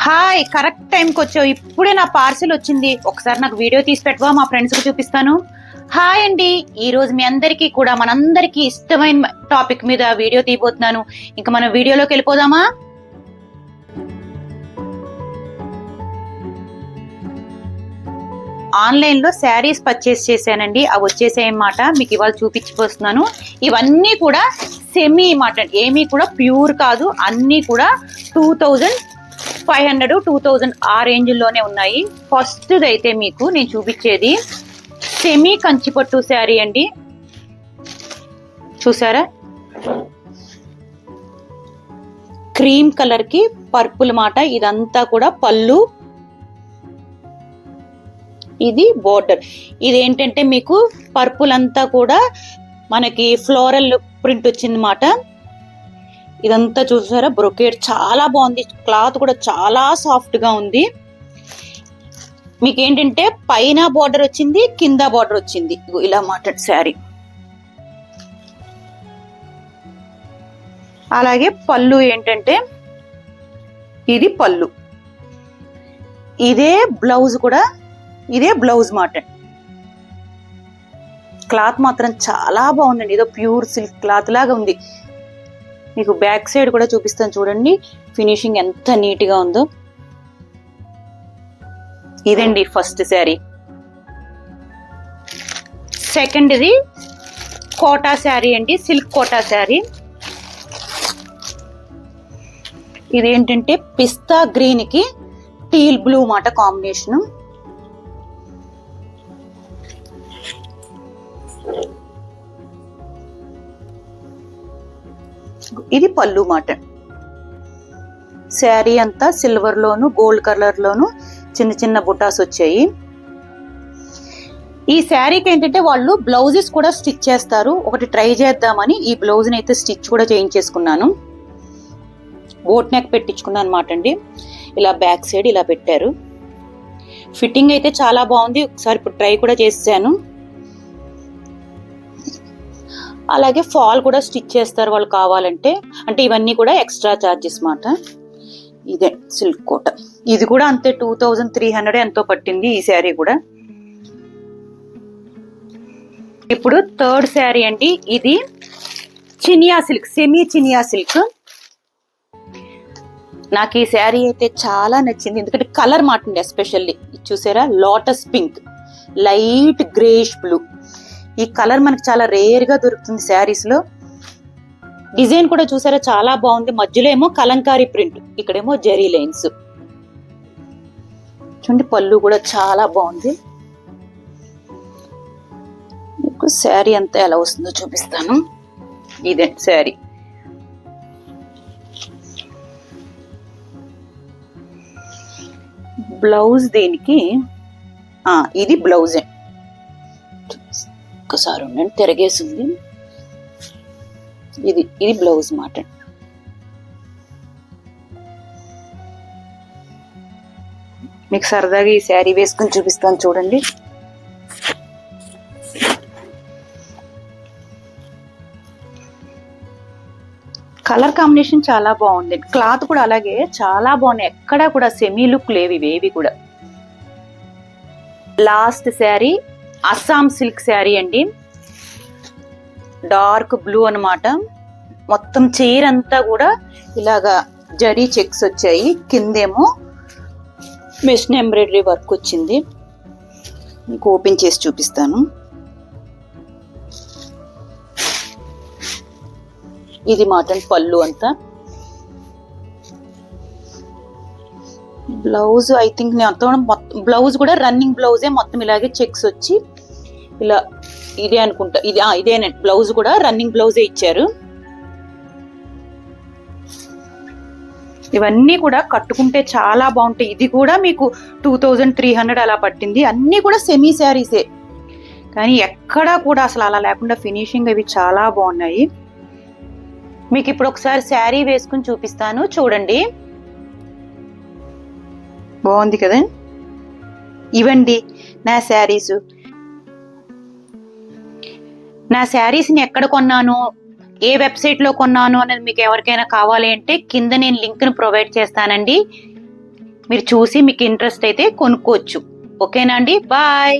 Hi, correct టైంకి వచ్చావు. ఇప్పుడే నా పార్సిల్ వచ్చింది. ఒకసారి నాకు వీడియో తీసి పెట్టవా? మా ఫ్రెండ్స్ కి చూపిస్తాను. హాయ్ అండి, ఈ రోజు మీ అందరికీ కూడా మనందరికీ ఇష్టమైన టాపిక్ మీద వీడియో తీయబోతున్నాను. ఇంకా మనం వీడియోలోకి వెళ్ళిపోదామా? ఆన్లైన్ లో శారీస్ పర్చేస్ చేశానండి. అవి వచ్చేసాయన్నమాట. మీకు ఇవాళ చూపించిపోతున్నాను. ఇవన్నీ కూడా సెమీ మాట, ఏమీ కూడా ప్యూర్ కాదు. అన్నీ కూడా 2500 2000 ఆ రేంజ్ లోనే ఉన్నాయి. ఫస్ట్ అయితే మీకు నేను చూపించేది సెమీ కంచిపట్టు శారీ అండి. చూసారా, క్రీమ్ కలర్ కి పర్పుల్ మాట. ఇదంతా కూడా పళ్ళు, ఇది బోర్డర్. ఇది ఏంటంటే మీకు పర్పుల్ అంతా కూడా మనకి ఫ్లోరల్ ప్రింట్ వచ్చింది మాట. ఇదంతా చూసారా, బ్రొకేడ్ చాలా బాగుంది. క్లాత్ కూడా చాలా సాఫ్ట్ గా ఉంది. మీకు ఏంటంటే పైన బార్డర్ వచ్చింది, కింద బార్డర్ వచ్చింది. ఇలా మాట శారీ. అలాగే పళ్ళు ఏంటంటే ఇది పళ్ళు, ఇదే బ్లౌజ్ కూడా, ఇదే బ్లౌజ్ మాట. క్లాత్ మాత్రం చాలా బాగుందండి. ఏదో ప్యూర్ సిల్క్ క్లాత్ లాగా ఉంది. మీకు బ్యాక్ సైడ్ కూడా చూపిస్తాను చూడండి, ఫినిషింగ్ ఎంత నీట్ గా ఉందో. ఇదండి ఫస్ట్ శారీ. సెకండ్ ఇది కోటా శారీ అండి, సిల్క్ కోటా శారీ. ఇదేంటంటే పిస్తా గ్రీన్ కి టీల్ బ్లూ మాట కాంబినేషన్. ఇది పళ్ళు మాట. శారీ అంతా సిల్వర్ లోను గోల్డ్ కలర్ లోను చిన్న చిన్న బుటాస్ వచ్చాయి. ఈ శారీకి ఏంటంటే వాళ్ళు బ్లౌజెస్ కూడా స్టిచ్ చేస్తారు. ఒకటి ట్రై చేద్దామని ఈ బ్లౌజ్ ని అయితే స్టిచ్ కూడా చేయించేసుకున్నాను. బోట్ నెక్ పెట్టించుకున్నాను అనమాట అండి. ఇలా బ్యాక్ సైడ్ ఇలా పెట్టారు. ఫిట్టింగ్ అయితే చాలా బాగుంది. ఒకసారి ఇప్పుడు ట్రై కూడా చేశాను. అలాగే ఫాల్ కూడా స్టిచ్ చేస్తారు వాళ్ళు కావాలంటే. అంటే ఇవన్నీ కూడా ఎక్స్ట్రా చార్జెస్ మాట. ఇదే సిల్క్ కోట. ఇది కూడా అంతే, 2300 ఎంతో పట్టింది ఈ శారీ కూడా. ఇప్పుడు థర్డ్ శారీ అండి. ఇది Chiniya silk, semi Chiniya silk. నాకు ఈ శారీ అయితే చాలా నచ్చింది. ఎందుకంటే కలర్ మాటండి. ఎస్పెషల్లీ చూసారా, lotus pink, light greyish blue. ఈ కలర్ మనకి చాలా రేర్ గా దొరుకుతుంది శారీస్ లో. డిజైన్ కూడా చూసారా, చాలా బాగుంది. మధ్యలో ఏమో కలంకారీ ప్రింట్, ఇక్కడేమో జరీ లైన్స్. చూడండి, పళ్ళు కూడా చాలా బాగుంది. మీకు శారీ అంతా ఎలా వస్తుందో చూపిస్తాను. ఇదే శారీ. బ్లౌజ్ దీనికి ఇది బ్లౌజే. ఒకసారి ఉండండి, తిరగేసింది. ఇది బ్లౌజ్ మాట. మీకు సరదాగా ఈ శారీ వేసుకుని చూపిస్తాను చూడండి. కలర్ కాంబినేషన్ చాలా బాగుంది. క్లాత్ కూడా అలాగే చాలా బాగున్నాయి. ఎక్కడా కూడా సెమీ లుక్ లేవు ఇవేవి కూడా. లాస్ట్ శారీ అస్సాం సిల్క్ శారీ అండి. డార్క్ బ్లూ అన్నమాట. మొత్తం చీర అంతా కూడా ఇలాగా జరీ చెక్స్ వచ్చాయి. కిందేమో మెషిన్ ఎంబ్రాయిడరీ వర్క్ వచ్చింది. మీకు ఓపెన్ చేసి చూపిస్తాను. ఇది మాట పళ్ళు అంతా. బ్లౌజ్ ఐ థింక్ బ్లౌజ్ కూడా రన్నింగ్ బ్లౌజే. మొత్తం ఇలాగే చెక్స్ వచ్చి ఇలా ఇదే అనుకుంటా. ఇదేనండి బ్లౌజ్ కూడా రన్నింగ్ బ్లౌజే ఇచ్చారు. ఇవన్నీ కూడా కట్టుకుంటే చాలా బాగుంటాయి. ఇది కూడా మీకు 2300 అలా పట్టింది. అన్నీ కూడా సెమీ శారీసే, కానీ ఎక్కడా కూడా అసలు అలా లేకుండా ఫినిషింగ్ అవి చాలా బాగున్నాయి. మీకు ఇప్పుడు ఒకసారి శారీ వేసుకుని చూపిస్తాను చూడండి. బాగుంది కదా. ఇవండి నా శారీస్. నా శారీస్ ని ఎక్కడ కొన్నాను, ఏ వెబ్సైట్ లో కొన్నాను అనేది మీకు ఎవరికైనా కావాలి అంటే కింద నేను లింక్ ను ప్రొవైడ్ చేస్తానండి. మీరు చూసి మీకు ఇంట్రెస్ట్ అయితే కొనుక్కోవచ్చు. ఓకేనా అండి, బాయ్.